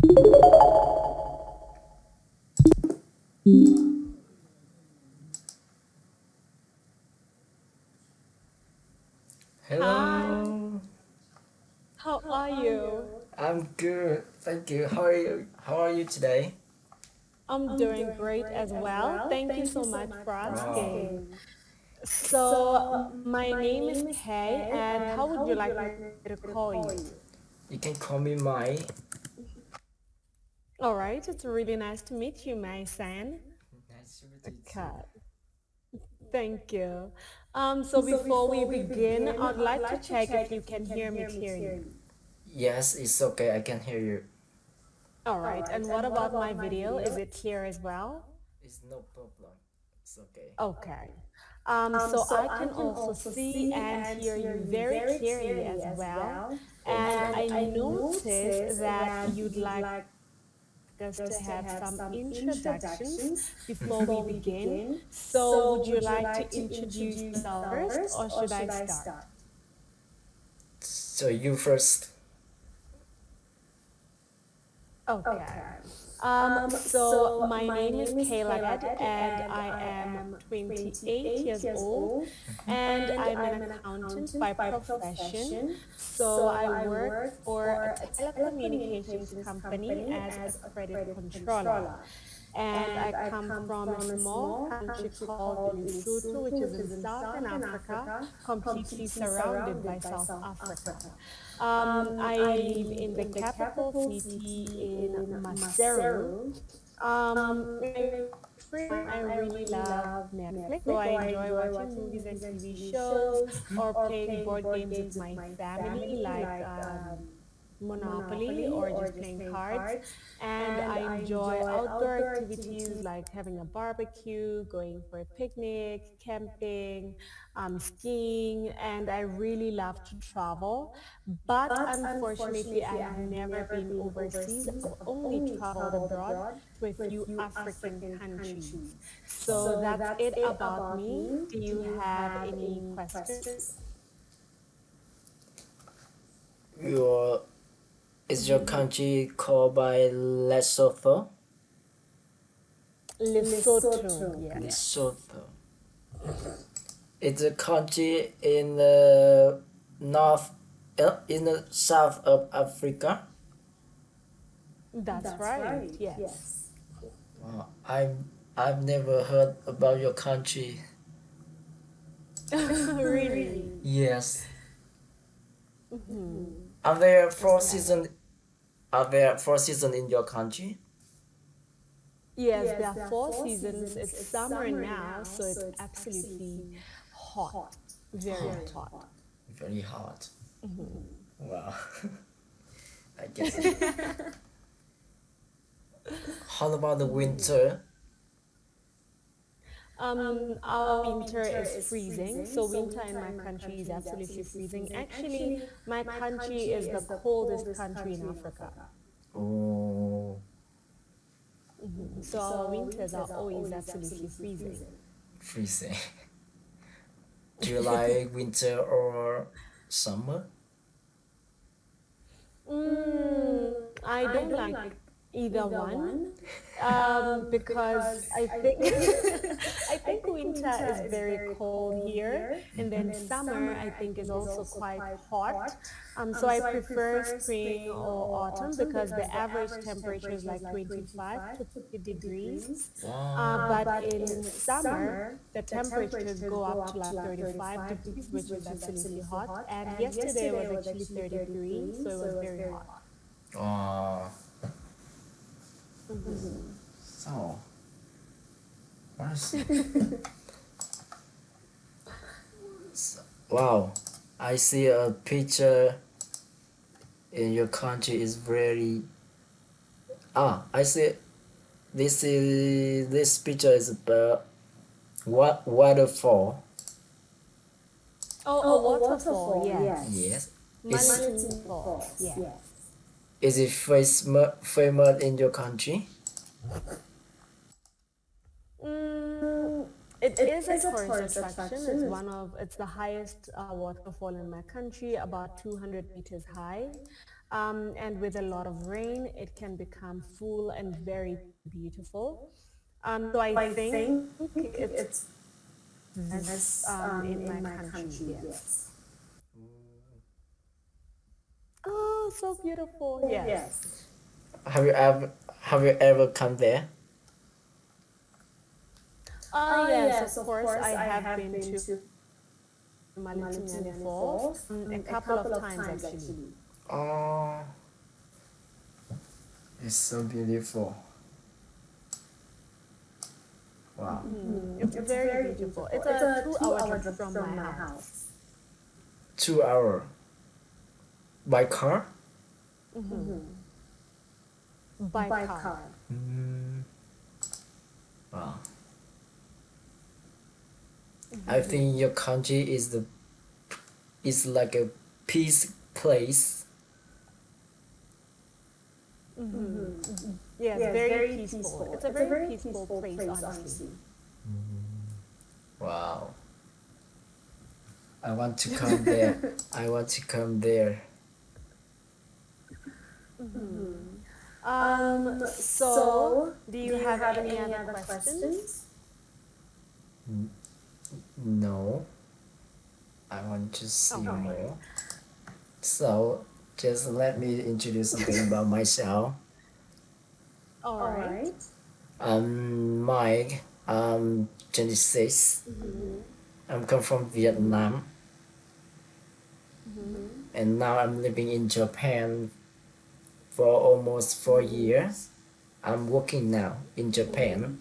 Hi, Hello, how are you? I'm good. Thank you. How are you? How are you today? I'm doing great as well. Thank you so much for Wow. asking. So, my name is Kay, and how would you like me to call you? You can call me Mai. All right, it's really nice to meet you, my son. Nice to meet you too. Okay, thank you. So before we begin, I'd like to check if you can hear me clearly. Yes, it's okay. I can hear you. All right, and what about my video? Is it clear as well? It's no problem. It's okay. Okay. So I can also see and hear you very clearly as well. And I noticed that you'd like us to have some introductions before we begin. So would you like to introduce yourself first, or should I start? So you first. Okay. So my name is Kalad and I am 28 years old and I'm an accountant by profession. So I work for a telecommunications company as a credit controller. And I come from a small country called Lesotho, which is in Southern Africa, completely surrounded by South Africa. I live in the capital city in Maseru. In my free time, I really love Netflix, so I enjoy watching movies and TV shows or playing board games with my family, like Monopoly or just playing cards. And I enjoy outdoor activities like having a barbecue, going for a picnic, camping, skiing, and I really love to travel. But unfortunately, I have never been overseas. I've only traveled abroad to a few African countries. So that's it about me. Do you have any questions? Your is your Mhm. country called by Lesotho? Lesotho, yes. Lesotho. It's a country in the north, in the south of Africa. That's right, yes. Wow. I've never heard about your country. Really? Yes. Hmm. Are there four Okay. seasons? Are there four seasons in your country? Yes, there are four seasons. It's summer now, so it's absolutely hot, very Hot. hot. Very hot. Mhm. Wow. I get it. How about the winter? Our winter is freezing. So winter in my country is absolutely freezing. Actually, my country is the coldest country in Africa. Oh, So our winters are always absolutely freezing. freezing. Do you like winter or summer? I don't like either one because I think I think winter is very cold here, and then summer I think is also quite hot. So I prefer spring or autumn because the average temperature is like 25 to 30 degrees. Wow. But in summer, the temperatures go up to like 35 degrees, which is absolutely hot. And yesterday was actually 33, so it was very hot. Wow. Hmm. So, what's wow. I see a picture in your country is very I see this picture is about what waterfall. Oh, a waterfall, yes. Yes. Is Malitin Falls, yes. is it famous in your country? Mm, it is a tourist attraction. It's the highest waterfall in my country, about 200 meters high. And with a lot of rain, it can become full and very beautiful. So I think it's this in my country, yes. Oh, so beautiful. Yes. Have you ever have you ever come there? Yes, of course. I have been to Malitsinyani Falls a couple of times actually. Oh, it's so beautiful. Wow. It's very beautiful. It's a 2 hour drive from my house. 2 hour by car? By car. Mm, wow. I think your country is like a peace place. Yes, very peaceful. It's a very peaceful place, honestly. Wow. I want to come there. I want to come there. So, do you have any other questions? No, I want to see Okay. more. So, just let me introduce something about myself. All right. I'm Mike. I'm 26. I'm come from Vietnam, and now I'm living in Japan for almost 4 years. I'm working now in Japan,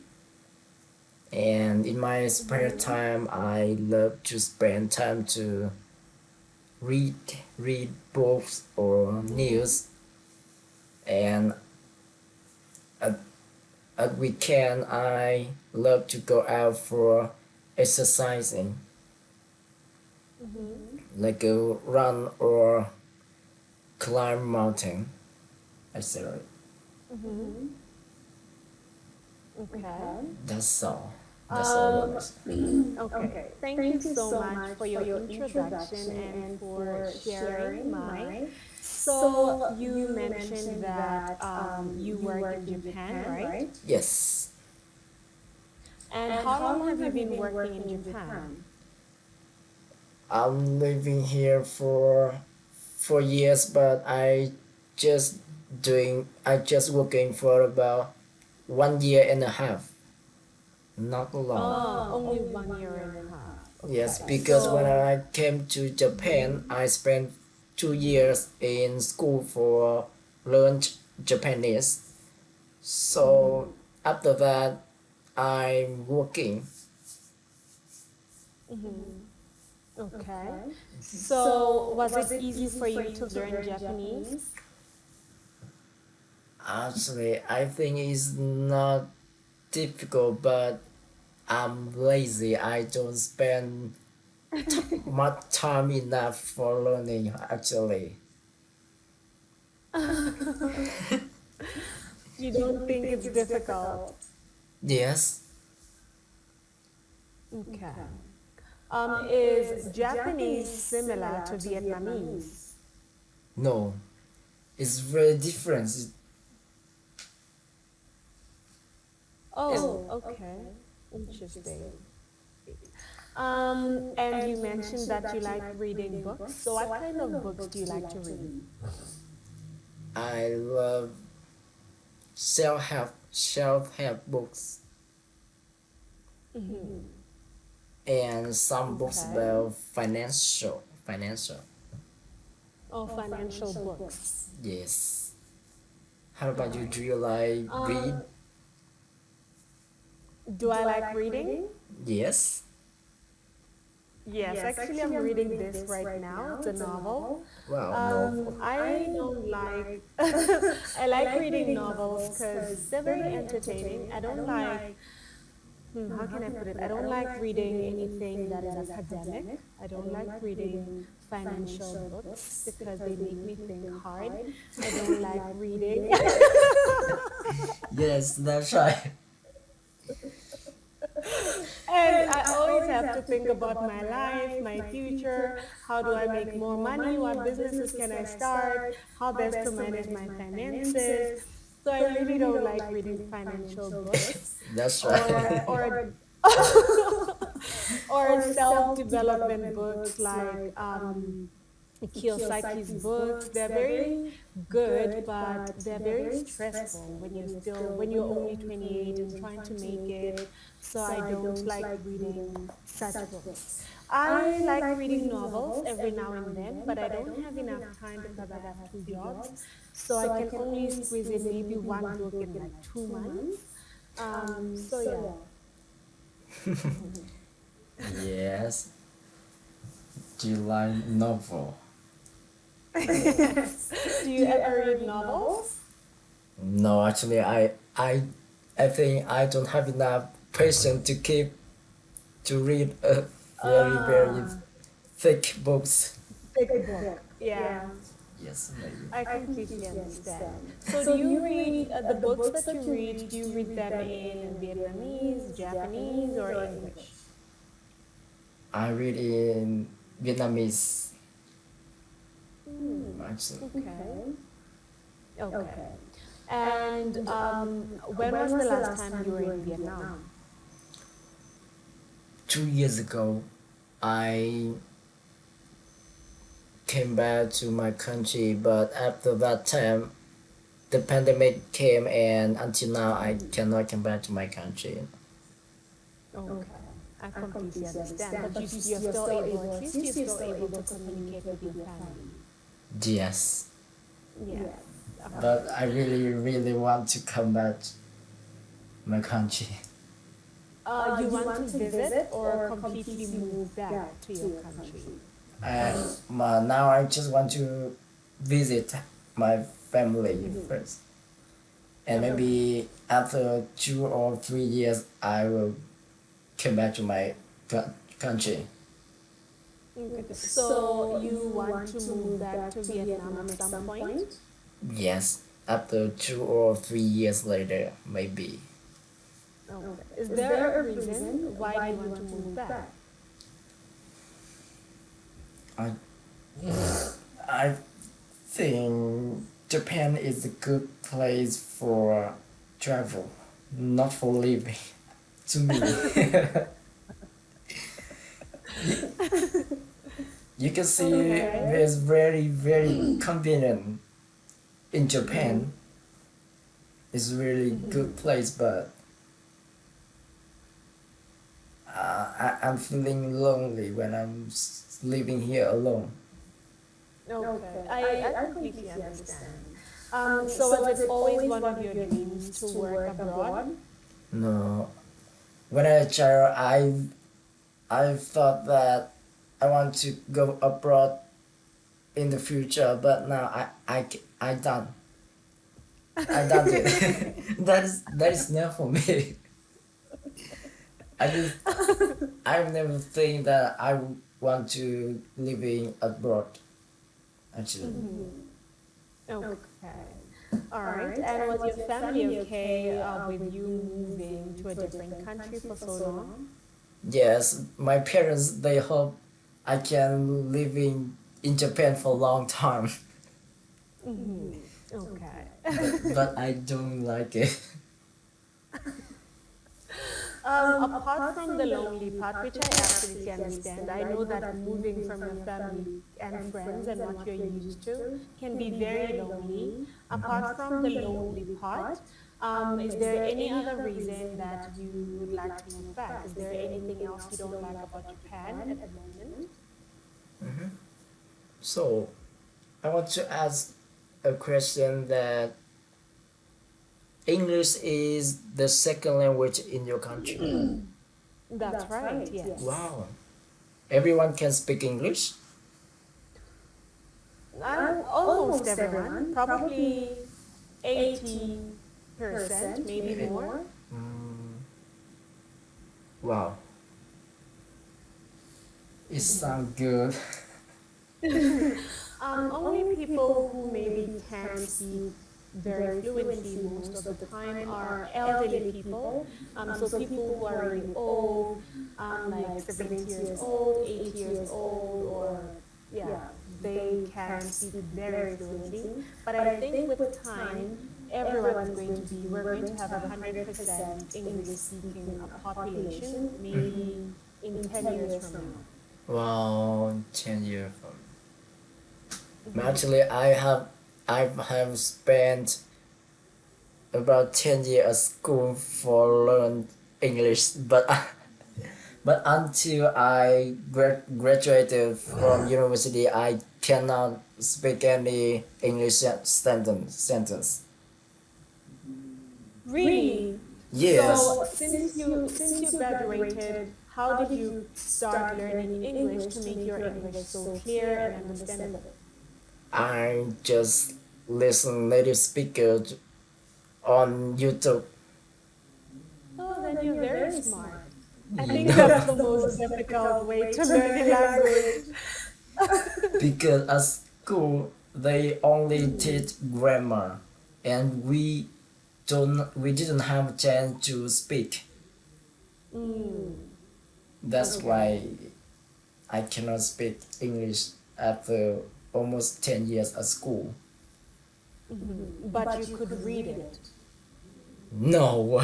and in my spare time, I love to spend time to read read books or news, and at, at weekend I love to go out for exercising, like a run or climb mountain, etc. Okay. That's all. That's all. Okay. Thank you so much for your introduction and for sharing mine. So, you mentioned that you work in Japan, right? Yes, And how long have you been working in Japan? I'm living here for 4 years, but I just working for about 1 year and a half. Not long. Only 1 year and a half. Yes, Okay. because when So, I came to Japan, I spent 2 years in school for learn Japanese. So after that, I'm working. okay. So, was it easy for you to learn Japanese? Actually, I think it's not difficult, but I'm lazy. I don't spend much time enough for learning. Actually, You don't think it's difficult? yes. Okay. Is Japanese similar to Vietnamese? No, it's very different. Oh, okay. Interesting. And you mentioned that you like reading books. So what kind of books do you like to read? I love self help books and some books Okay. about financial. Oh, financial books. Yes. How about you? Do you like read? Do I like reading? Yes. Yes, actually, I'm reading this right now. It's a novel. Wow, no. I don't like, I like reading novels because they're very entertaining. I don't like, how can I put it? I don't like reading anything that is academic. I don't like reading financial books because they make me think hard. I don't like reading. Yes, that's right. And I always have to think about my life, my future. How do I make more money? What businesses can I start? How best to manage my finances? So I really don't like reading financial books That's right. or or self-development books like Kiyosaki's books. They're very good, but they're very stressful when you're only 28 and trying to make it. So I don't like reading such books. I like reading novels every now and then, but I don't have enough time because I have two jobs. So I can only squeeze in maybe one book in like 2 months. So yeah. Yes. Do you like novel? Yes. Do you ever read novels? No, actually, I think I don't have enough patience to keep to read a very Ah, thick books. big book. Yeah, Yes, maybe. I completely understand. So do you read the books that you read, do you read them in Vietnamese, Japanese, or English? I read in Vietnamese. Hmm, Actually, okay. Okay. And when was the last time you were in Vietnam? 2 years ago, I came back to my country, but after that time, the pandemic came, and until now, I cannot come back to my country. Okay, I completely understand. But you're still able, at least you're still able to communicate with your family. Yes, Yes. Okay. but I really want to come back to my country. You want to visit or completely move back to your country? Now I just want to visit my family first, and Okay. maybe after 2 or 3 years, I will come back to my country. Okay. So you want to move back to Vietnam at some point? Yes, after 2 or 3 years later, maybe. Okay. Is there a reason why do you want to move back? I I think Japan is a good place for travel, not for living. To me, you can see Okay. there's very convenient in Japan. It's really good place, but I'm feeling lonely when I'm living here alone. Okay. I completely understand. So was it always one of your dreams to work abroad? No, when I was a child, I thought that I want to go abroad in the future, but now I done. I done it. that is not for me. I just I've never think that I want to living abroad. Actually, Okay. All right. And was your family okay with you moving to a different country for so long? yes, my parents they hope I can living in Japan for a long time, Mm-hmm. Okay. but I don't like it. Apart from the lonely part, which I absolutely understand, I know that moving from your family and friends and what you're used to can be very lonely. Apart from the lonely part, is there any other reason that you would like to move back? Is there anything else you don't like about Japan at the moment? So I want to ask a question that English is the second language in your country. That's right, yes. Wow. Everyone can speak English? Almost everyone, probably 80%, maybe more. Mm, wow. It sounds good. Only people who maybe can't speak very fluently most of the time are elderly people. So people who are really old, like 70 years old, 80 years old, or yeah, they can speak very fluently. But I think with time, everyone is going to be, we're going to have 100% English speaking population, maybe in 10 years from now. Wow, 10 years from. Mhm. Actually, I have spent about 10 years at school for learn English, but until I graduated from university, I cannot speak any English sentence. Really? Yes. So since you graduated, how did you start learning English to make your English so clear and understandable? I just listen native speakers on YouTube. Oh, then you're very smart. I You think know, that's the most difficult way to learn a language. because at school they only teach grammar, and we didn't have a chance to speak. Mm, That's okay. why I cannot speak English after almost 10 years at school. But you could read it. No.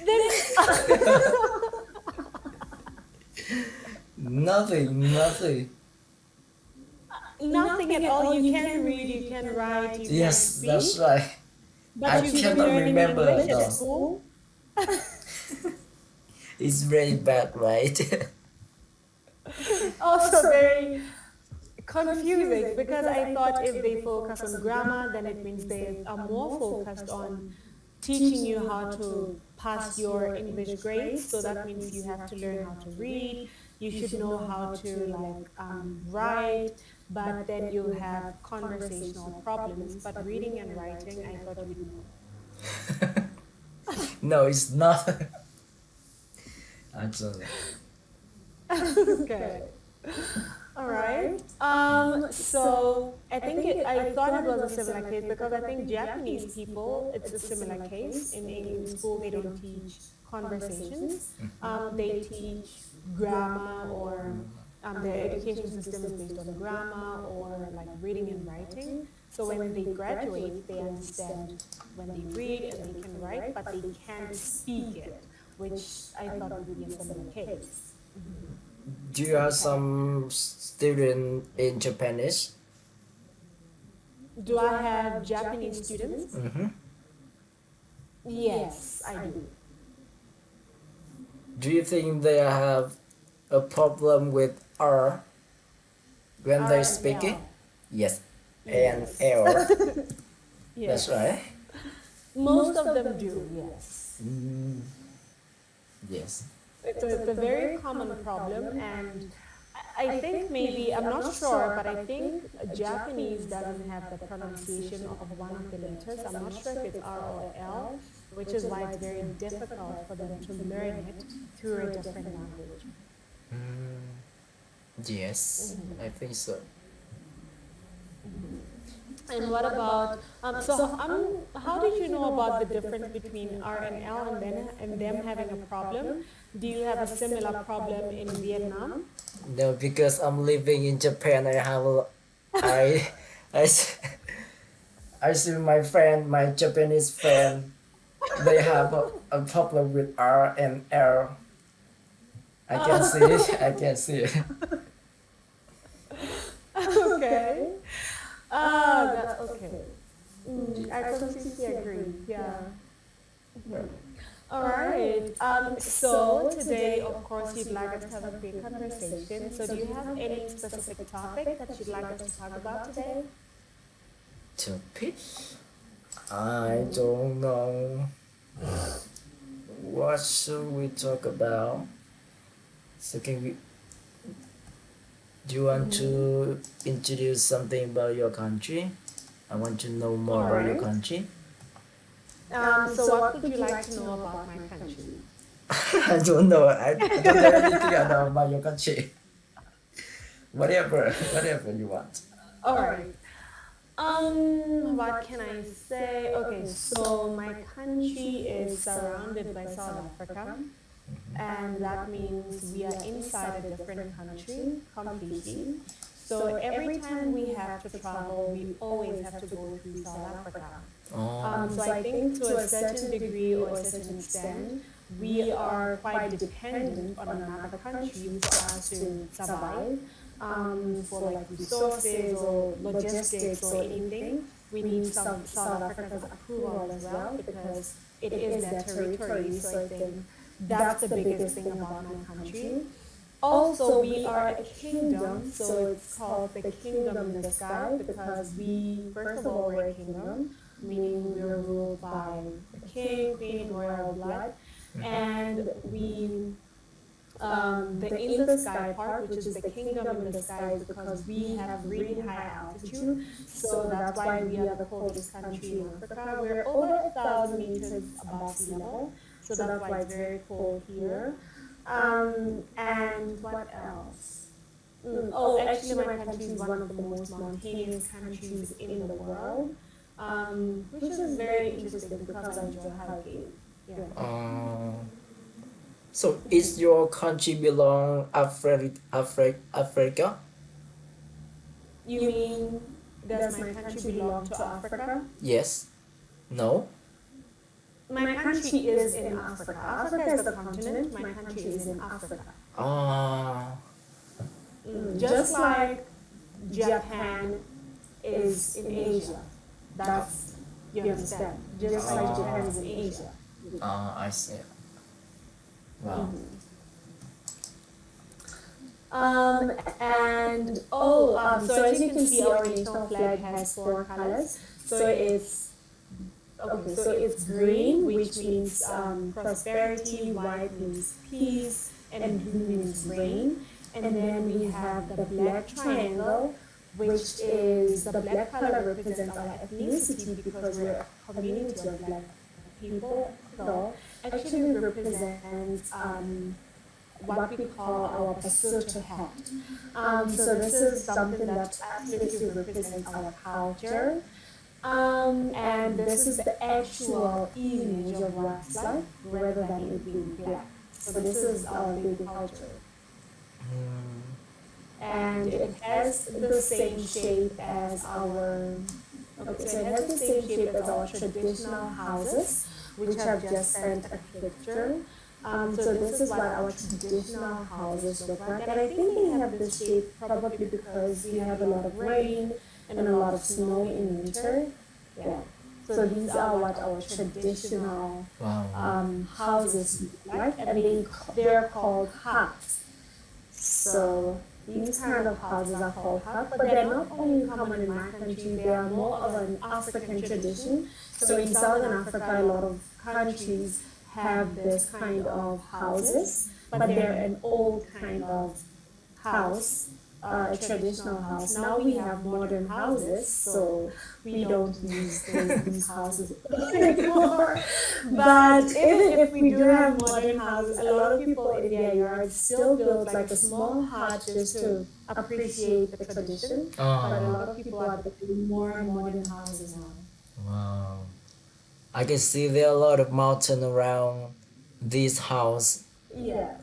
Then Nothing. nothing at all. You can read, you can write, you can Yes, that's speak, right. but I you've been cannot learning remember English at though. school. It's very bad, right? Also very confusing because I thought if they focus on grammar, then it means they are more focused on teaching you how to pass your English grades. So that means you have to learn how to read. You should know how to like write, but then you'll have conversational problems. But reading and writing, I thought you'd know. No, it's not. Actually. Okay. All right. So I think I thought it was a similar case because I think Japanese people, it's a similar case. In school, they don't teach conversations. They teach grammar or their education system is based on grammar or like reading and writing. So when they graduate, they understand when they read and they can write, but they can't speak it, which I thought would be a similar case. Do you have Okay. some student in Japanese? Do I have Japanese students? Mm-hmm. Yes, I do. Do you think they have a problem with R when R they're and speaking? L. Yes. And Yes. L. That's Yes. right. Most of them do, yes. Mm, yes. It's a very common problem, and I think maybe, I'm not sure, but I think Japanese doesn't have the pronunciation of one of the letters. I'm not sure if it's R or L, which is why it's very difficult for them to learn it through a different language. Mm, yes, I think so. And what about how did you know about the difference between R and L and then and them having a problem? Do you have a similar problem in Vietnam? No, because I'm living in Japan, I, I, s- I see my friend, my Japanese friend, they have a problem with R and L. I can see it. I can see it. Okay. Ah, that's okay. I completely agree. Yeah. Mhm. All right. So today, of course, you'd like us to have a quick conversation. So do you have any specific topic that you'd like us to talk about today? Topic? I don't know. What should we talk about? So can we? Do you want to introduce something about your country? I want to know more All about your right. country. So what would you like to know about my country? I don't know. I don't know anything about your country. Whatever you want. All right. What can I say? Okay, so my country is surrounded by South Africa, and that means we are inside a different country completely. So every time we have to travel, we always have to go through South Africa. Oh. So I think to a certain degree or a certain extent, we are quite dependent on another country for us to survive. For like resources or logistics or anything, we need South Africa's approval as well because it is their territory. So I think that's the biggest thing about my country. Also, we are a kingdom, so it's called the kingdom in the sky because we, first of all, we're a kingdom, meaning we're ruled by a king, queen, royal blood, and the in the sky part, which is the kingdom in the sky, is because we have really high altitude, so that's why we are the coldest country in Africa. We're over 1,000 meters above sea level, so that's why it's very cold here. And what else? Oh, actually, my country is one of the most mountainous countries in the world, which is very interesting because I enjoy hiking. Yeah. So is your country belong Africa? You mean, does my country belong to Africa? Yes. No. My country is in Africa. Africa is the continent. My country is in Africa. Ah. Just like Japan is in Asia. That's, you understand? Just like Japan is in Asia. I see. Wow. So as you can see, our national flag has four colors. So it's green, which means prosperity, white means peace, and blue means rain. And then we have the black triangle, which is the black color represents our ethnicity because we're a community of black people. So actually represents what we call our Basotho hat. So this is something that absolutely represents our culture. And this is the actual image of what's like, rather than it being black. So this is our big culture. And it has the same shape as our traditional houses, which I've just sent a picture. So this is what our traditional houses look like. And I think they have this shape probably because we have a lot of rain and a lot of snow in winter. Yeah. So these are what our traditional houses look like, and they're called huts. So these kind of houses are called huts, but they're not only common in my country, they are more of an African tradition. So in Southern Africa, a lot of countries have this kind of houses, but they're an old kind of house, a traditional house. Now we have modern houses, so we don't use these houses anymore. But even if we do have modern houses, a lot of people in their yards still build like a small hut just to appreciate the tradition. But a lot of people are building more modern houses now. Wow. I can see there are a lot of mountain around this house. Yeah.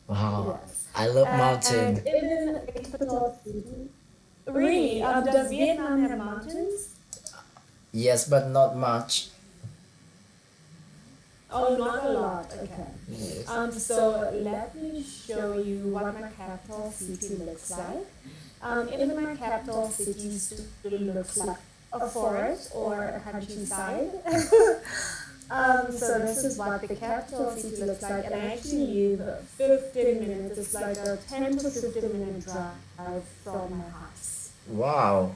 Wow. Yes. I love mountain. And even the capital city. Really? Does Vietnam have mountains? Yes, but not much. Oh, not a lot. Okay. Yes. So let me show you what my capital city looks like. Even my capital city still looks like a forest or a countryside. So this is what the capital city looks like, and I actually live 15 minutes. It's like a 10 to 15-minute drive from my house. Wow.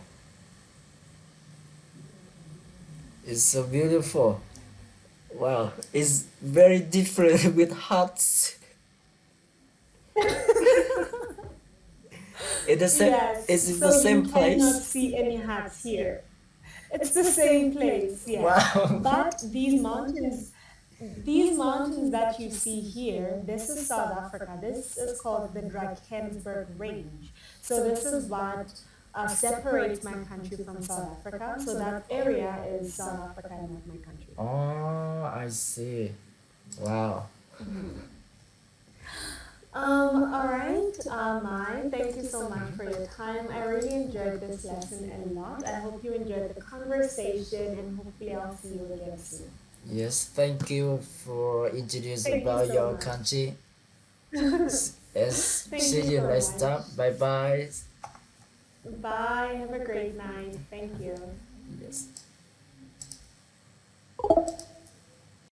It's so beautiful. Wow. It's very different with huts. Yes. Is it So the same you cannot place? see any huts here. It's the same place, yeah. Wow. But these mountains that you see here, this is South Africa. This is called the Drakensberg Range. So this is what separates my country from South Africa. So that area is South Africa and not my country. Oh, I see. Wow. All right, Mai, thank you so much for your time. I really enjoyed this lesson a lot. I hope you enjoyed the conversation and hopefully I'll see you again soon. Yes, thank you for introducing Thank you about so your much. country. Yes, Thank see you you so next much. time. Bye bye. Bye. Have a great night. Thank you. Yes.